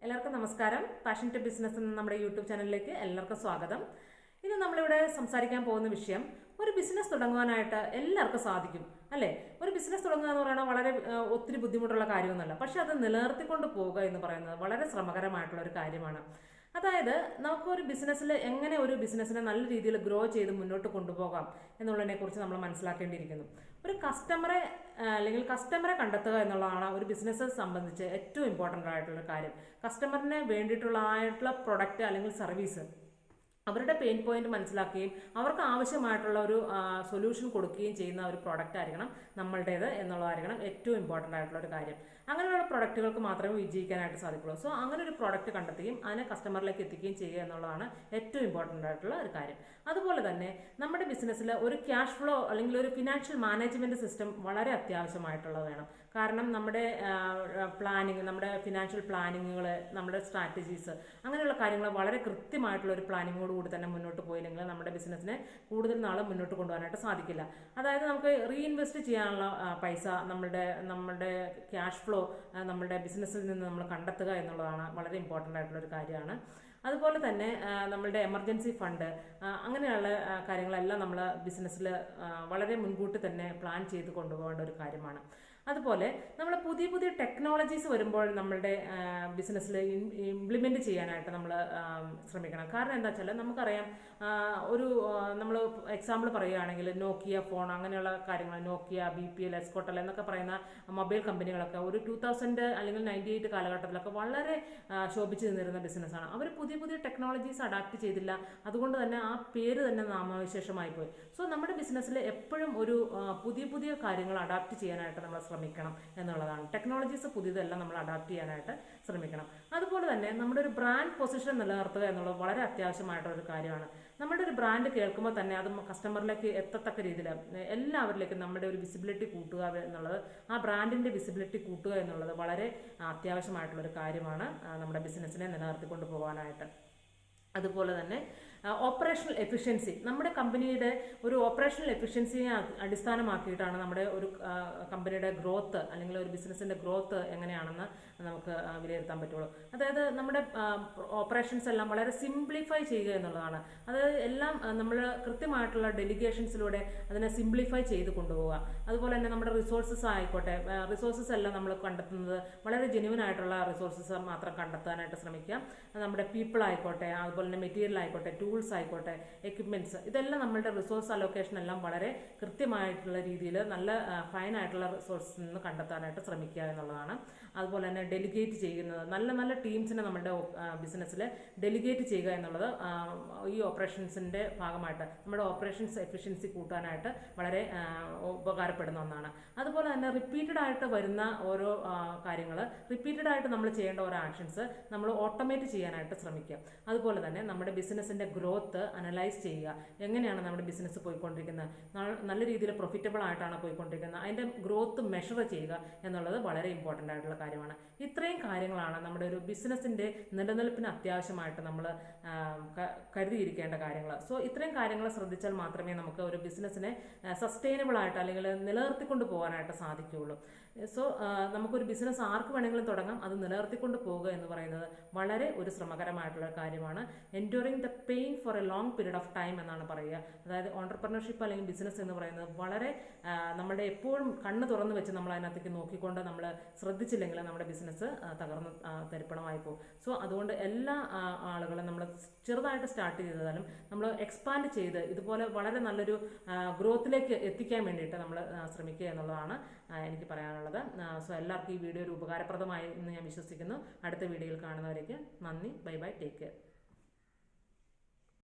എല്ലാവർക്കും നമസ്കാരം. Passion to business എന്ന നമ്മുടെ യൂട്യൂബ് ചാനലിലേക്ക് എല്ലാവർക്കും സ്വാഗതം. ഇന്ന് നമ്മളിവിടെ സംസാരിക്കാൻ പോകുന്ന വിഷയം, ഒരു ബിസിനസ് തുടങ്ങുവാനായിട്ട് എല്ലാവർക്കും സാധിക്കും അല്ലേ? ഒരു ബിസിനസ് തുടങ്ങുക എന്ന് പറയുന്നത് വളരെ ഒത്തിരി ബുദ്ധിമുട്ടുള്ള കാര്യമൊന്നുമല്ല. പക്ഷെ അത് നിലനിർത്തിക്കൊണ്ട് പോവുക എന്ന് പറയുന്നത് വളരെ ശ്രമകരമായിട്ടുള്ള ഒരു കാര്യമാണ്. അതായത് നമുക്കൊരു ബിസിനസ്സിൽ എങ്ങനെ ഒരു ബിസിനസ്സിനെ നല്ല രീതിയിൽ ഗ്രോ ചെയ്ത് മുന്നോട്ട് കൊണ്ടുപോകാം എന്നുള്ളതിനെ കുറിച്ച് നമ്മൾ മനസ്സിലാക്കേണ്ടിയിരിക്കുന്നു. ഒരു കസ്റ്റമറെ കണ്ടെത്തുക എന്നുള്ളതാണ് ഒരു ബിസിനസ് സംബന്ധിച്ച് ഏറ്റവും ഇമ്പോർട്ടൻ്റ് ആയിട്ടുള്ള കാര്യം. കസ്റ്റമറിന് വേണ്ടിയിട്ടുള്ള പ്രൊഡക്റ്റ് അല്ലെങ്കിൽ സർവീസ്, അവരുടെ പെയിൻ പോയിന്റ് മനസ്സിലാക്കുകയും അവർക്ക് ആവശ്യമായിട്ടുള്ള ഒരു സൊല്യൂഷൻ കൊടുക്കുകയും ചെയ്യുന്ന ഒരു പ്രോഡക്റ്റ് ആയിരിക്കണം നമ്മളുടേത് എന്നുള്ളതായിരിക്കണം ഏറ്റവും ഇമ്പോർട്ടൻ്റ് ആയിട്ടുള്ള ഒരു കാര്യം. അങ്ങനെയുള്ള പ്രൊഡക്റ്റുകൾക്ക് മാത്രമേ വിജയിക്കാനായിട്ട് സാധിക്കുള്ളൂ. സോ അങ്ങനെ ഒരു പ്രോഡക്റ്റ് കണ്ടെത്തുകയും അതിനെ കസ്റ്റമറിലേക്ക് എത്തിക്കുകയും ചെയ്യുക എന്നുള്ളതാണ് ഏറ്റവും ഇമ്പോർട്ടൻ്റ് ആയിട്ടുള്ള ഒരു കാര്യം. അതുപോലെ തന്നെ നമ്മുടെ ബിസിനസ്സിൽ ഒരു ക്യാഷ് ഫ്ലോ അല്ലെങ്കിൽ ഒരു ഫിനാൻഷ്യൽ മാനേജ്മെന്റ് സിസ്റ്റം വളരെ അത്യാവശ്യമായിട്ടുള്ളത് വേണം. കാരണം നമ്മുടെ പ്ലാനിങ്, നമ്മുടെ ഫിനാൻഷ്യൽ പ്ലാനിങ്ങുകൾ, നമ്മുടെ സ്ട്രാറ്റജീസ്, അങ്ങനെയുള്ള കാര്യങ്ങൾ വളരെ കൃത്യമായിട്ടുള്ള ഒരു പ്ലാനിങ്ങോട് കൂടി തന്നെ മുന്നോട്ട് പോയില്ലെങ്കിൽ നമ്മുടെ ബിസിനസ്സിനെ കൂടുതൽ നാൾ മുന്നോട്ട് കൊണ്ടുപോകാനായിട്ട് സാധിക്കില്ല. അതായത് നമുക്ക് റീഇൻവെസ്റ്റ് ചെയ്യാനുള്ള പൈസ, നമ്മുടെ ക്യാഷ് ഫ്ലോ നമ്മുടെ ബിസിനസ്സിൽ നിന്ന് നമ്മൾ കണ്ടെത്തുക എന്നുള്ളതാണ് വളരെ ഇമ്പോർട്ടൻ്റ് ആയിട്ടുള്ള ഒരു കാര്യമാണ്. അതുപോലെ തന്നെ നമ്മളുടെ എമർജൻസി ഫണ്ട്, അങ്ങനെയുള്ള കാര്യങ്ങളെല്ലാം നമ്മൾ ബിസിനസ്സിൽ വളരെ മുൻകൂട്ടി തന്നെ പ്ലാൻ ചെയ്ത് കൊണ്ടുപോകേണ്ട ഒരു കാര്യമാണ്. അതുപോലെ നമ്മൾ പുതിയ ടെക്നോളജീസ് വരുമ്പോൾ നമ്മളുടെ ബിസിനസ്സിൽ ഇംപ്ലിമെൻറ്റ് ചെയ്യാനായിട്ട് നമ്മൾ ശ്രമിക്കണം. കാരണം എന്താ വെച്ചാൽ നമുക്കറിയാം, നമ്മൾ എക്സാമ്പിൾ പറയുകയാണെങ്കിൽ നോക്കിയ ഫോൺ, അങ്ങനെയുള്ള കാര്യങ്ങൾ, നോക്കിയ, BPL, എസ്കോട്ടൽ എന്നൊക്കെ പറയുന്ന മൊബൈൽ കമ്പനികളൊക്കെ ഒരു 2000 അല്ലെങ്കിൽ 98 കാലഘട്ടത്തിലൊക്കെ വളരെ ശോഭിച്ചു നിന്നിരുന്ന ബിസിനസ്സാണ്. അവർ പുതിയ ടെക്നോളജീസ് അഡാപ്റ്റ് ചെയ്തില്ല. അതുകൊണ്ട് തന്നെ ആ പേര് തന്നെ നാമവിശേഷമായി പോയി. സോ നമ്മുടെ ബിസിനസ്സിൽ എപ്പോഴും ഒരു പുതിയ കാര്യങ്ങൾ അഡാപ്റ്റ് ചെയ്യാനായിട്ട് നമ്മൾ ശ്രമിക്കണം എന്നുള്ളതാണ്. ടെക്നോളജീസ് പുതിയതെല്ലാം നമ്മൾ അഡാപ്റ്റ് ചെയ്യാനായിട്ട് ശ്രമിക്കണം. അതുപോലെ തന്നെ നമ്മുടെ ഒരു ബ്രാൻഡ് പൊസിഷൻ നിലനിർത്തുക എന്നുള്ളത് വളരെ അത്യാവശ്യമായിട്ടൊരു കാര്യമാണ്. നമ്മുടെ ഒരു ബ്രാൻഡ് കേൾക്കുമ്പോൾ തന്നെ അത് കസ്റ്റമറിലേക്ക് എത്തത്തക്ക രീതിയിൽ എല്ലാവരിലേക്കും നമ്മുടെ ഒരു വിസിബിലിറ്റി കൂട്ടുക എന്നുള്ളത്, ആ ബ്രാൻഡിൻ്റെ വിസിബിലിറ്റി കൂട്ടുക എന്നുള്ളത് വളരെ അത്യാവശ്യമായിട്ടുള്ളൊരു കാര്യമാണ് നമ്മുടെ ബിസിനസ്സിനെ നിലനിർത്തിക്കൊണ്ട് പോകാനായിട്ട്. അതുപോലെ തന്നെ ഓപ്പറേഷണൽ എഫിഷ്യൻസി, നമ്മുടെ കമ്പനിയുടെ ഒരു ഓപ്പറേഷണൽ എഫിഷ്യൻസിയെ അടിസ്ഥാനമാക്കിയിട്ടാണ് നമ്മുടെ ഒരു കമ്പനിയുടെ ഗ്രോത്ത് അല്ലെങ്കിൽ ഒരു ബിസിനസ്സിൻ്റെ ഗ്രോത്ത് എങ്ങനെയാണെന്ന് നമുക്ക് വിലയിരുത്താൻ പറ്റുള്ളൂ. അതായത് നമ്മുടെ ഓപ്പറേഷൻസ് എല്ലാം വളരെ സിംപ്ലിഫൈ ചെയ്യുക എന്നുള്ളതാണ്. അതായത് എല്ലാം നമ്മൾ കൃത്യമായിട്ടുള്ള ഡെലിഗേഷൻസിലൂടെ അതിനെ സിംപ്ലിഫൈ ചെയ്ത് കൊണ്ടുപോവുക. അതുപോലെ തന്നെ നമ്മുടെ റിസോഴ്സസ് ആയിക്കോട്ടെ, റിസോഴ്സസ് എല്ലാം നമ്മൾ കണ്ടെത്തുന്നത് വളരെ ജെന്യുവൻ ആയിട്ടുള്ള റിസോഴ്സസ് മാത്രം കണ്ടെത്താനായിട്ട് ശ്രമിക്കുക. നമ്മുടെ പീപ്പിൾ ആയിക്കോട്ടെ, അതുപോലെ തന്നെ മെറ്റീരിയൽ ആയിക്കോട്ടെ, ടൂൾസ് ആയിക്കോട്ടെ, എക്യുപ്മെൻറ്റ്സ്, ഇതെല്ലാം നമ്മളുടെ റിസോഴ്സ് അലോക്കേഷൻ എല്ലാം വളരെ കൃത്യമായിട്ടുള്ള രീതിയിൽ നല്ല ഫൈൻ ആയിട്ടുള്ള റിസോഴ്സിൽ നിന്ന് കണ്ടെത്താനായിട്ട് ശ്രമിക്കുക എന്നുള്ളതാണ്. അതുപോലെ തന്നെ ഡെലിഗേറ്റ് ചെയ്യുന്നത്, നല്ല ടീംസിനെ നമ്മുടെ ബിസിനസ്സിൽ ഡെലിഗേറ്റ് ചെയ്യുക എന്നുള്ളത് ഈ ഓപ്പറേഷൻസിൻ്റെ ഭാഗമായിട്ട് നമ്മുടെ ഓപ്പറേഷൻസ് എഫിഷ്യൻസി കൂട്ടാനായിട്ട് വളരെ ഉപകാരപ്പെടുന്ന ഒന്നാണ്. അതുപോലെ തന്നെ റിപ്പീറ്റഡ് ആയിട്ട് വരുന്ന ഓരോ കാര്യങ്ങൾ, റിപ്പീറ്റഡ് ആയിട്ട് നമ്മൾ ചെയ്യേണ്ട ഓരോ ആക്ഷൻസ് നമ്മൾ ഓട്ടോമേറ്റ് ചെയ്യാനായിട്ട് ശ്രമിക്കുക. അതുപോലെ തന്നെ നമ്മുടെ ബിസിനസ്സിൻ്റെ ഗ്രോത്ത് അനലൈസ് ചെയ്യുക. എങ്ങനെയാണ് നമ്മുടെ ബിസിനസ് പോയിക്കൊണ്ടിരിക്കുന്നത്, നല്ല രീതിയിൽ പ്രൊഫിറ്റബിൾ ആയിട്ടാണ് പോയിക്കൊണ്ടിരിക്കുന്നത്, അതിൻ്റെ ഗ്രോത്ത് മെഷർ ചെയ്യുക എന്നുള്ളത് വളരെ ഇമ്പോർട്ടൻ്റ് ആയിട്ടുള്ള കാര്യമാണ്. ഇത്രയും കാര്യങ്ങളാണ് നമ്മുടെ ഒരു ബിസിനസ്സിൻ്റെ നിലനിൽപ്പിന് അത്യാവശ്യമായിട്ട് നമ്മൾ കരുതിയിരിക്കേണ്ട കാര്യങ്ങൾ. സോ ഇത്രയും കാര്യങ്ങൾ ശ്രദ്ധിച്ചാൽ മാത്രമേ നമുക്ക് ഒരു ബിസിനസ്സിനെ സസ്റ്റൈനബിൾ ആയിട്ട് അല്ലെങ്കിൽ നിലനിർത്തിക്കൊണ്ട് പോകാനായിട്ട് സാധിക്കുകയുള്ളൂ. സോ നമുക്കൊരു ബിസിനസ് ആർക്ക് വേണമെങ്കിലും തുടങ്ങാം. അത് നിലനിർത്തിക്കൊണ്ട് പോവുക എന്ന് പറയുന്നത് വളരെ ഒരു ശ്രമകരമായിട്ടുള്ള കാര്യമാണ്. Enduring the pain four A long period of time എന്നാണ് പറയുക. അതായത് ഓൺടർപ്രണർഷിപ്പ് അല്ലെങ്കിൽ ബിസിനസ് എന്ന് പറയുന്നത് വളരെ നമ്മുടെ എപ്പോഴും കണ്ണ് തുറന്നു വെച്ച് നമ്മൾ അതിനകത്തേക്ക് നോക്കിക്കൊണ്ട് നമ്മൾ ശ്രദ്ധിച്ചില്ലെങ്കിൽ നമ്മുടെ ബിസിനസ് തകർന്ന് തരിപ്പണമായി പോകും. സോ അതുകൊണ്ട് എല്ലാ ആളുകളും നമ്മൾ ചെറുതായിട്ട് സ്റ്റാർട്ട് ചെയ്താലും നമ്മൾ എക്സ്പാൻഡ് ചെയ്ത് ഇതുപോലെ വളരെ നല്ലൊരു ഗ്രോത്തിലേക്ക് എത്തിക്കാൻ വേണ്ടിയിട്ട് നമ്മൾ ശ്രമിക്കുക എന്നുള്ളതാണ് എനിക്ക് പറയാനുള്ളത്. സോ എല്ലാവർക്കും ഈ വീഡിയോ ഒരു ഉപകാരപ്രദമായി എന്ന് ഞാൻ വിശ്വസിക്കുന്നു. അടുത്ത വീഡിയോയിൽ കാണുന്നവരേക്ക് നന്ദി. Bye bye. Take care.